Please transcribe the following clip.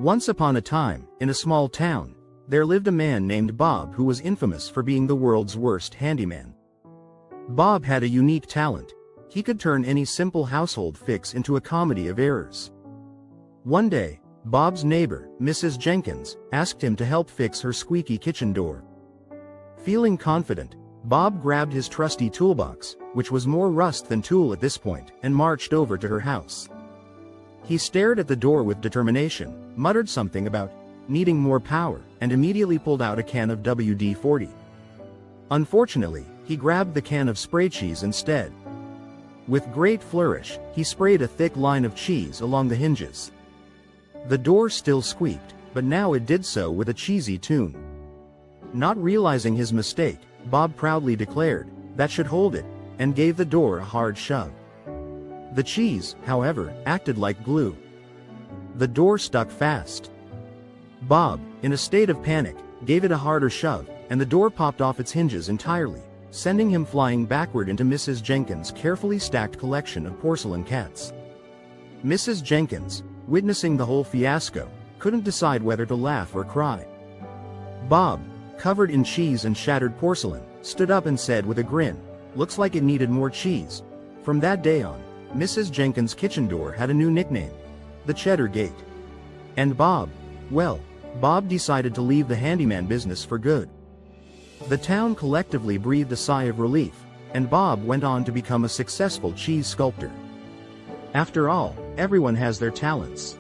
Once upon a time, in a small town, there lived a man named Bob who was infamous for being the world's worst handyman. Bob had a unique talent. He could turn any simple household fix into a comedy of errors. One day, Bob's neighbor, Mrs. Jenkins, asked him to help fix her squeaky kitchen door. Feeling confident, Bob grabbed his trusty toolbox, which was more rust than tool at this point, and marched over to her house. He stared at the door with determination, muttered something about needing more power, and immediately pulled out a can of WD-40. Unfortunately, he grabbed the can of spray cheese instead. With great flourish, he sprayed a thick line of cheese along the hinges. The door still squeaked, but now it did so with a cheesy tune. Not realizing his mistake, Bob proudly declared, "That should hold it," and gave the door a hard shove. The cheese, however, acted like glue. The door stuck fast. Bob, in a state of panic, gave it a harder shove, and the door popped off its hinges entirely, sending him flying backward into Mrs. Jenkins' carefully stacked collection of porcelain cats. Mrs. Jenkins, witnessing the whole fiasco, couldn't decide whether to laugh or cry. Bob, covered in cheese and shattered porcelain, stood up and said with a grin, "Looks like it needed more cheese." From that day on, Mrs. Jenkins' kitchen door had a new nickname, the Cheddar Gate. And Bob, well, Bob decided to leave the handyman business for good. The town collectively breathed a sigh of relief, and Bob went on to become a successful cheese sculptor. After all, everyone has their talents.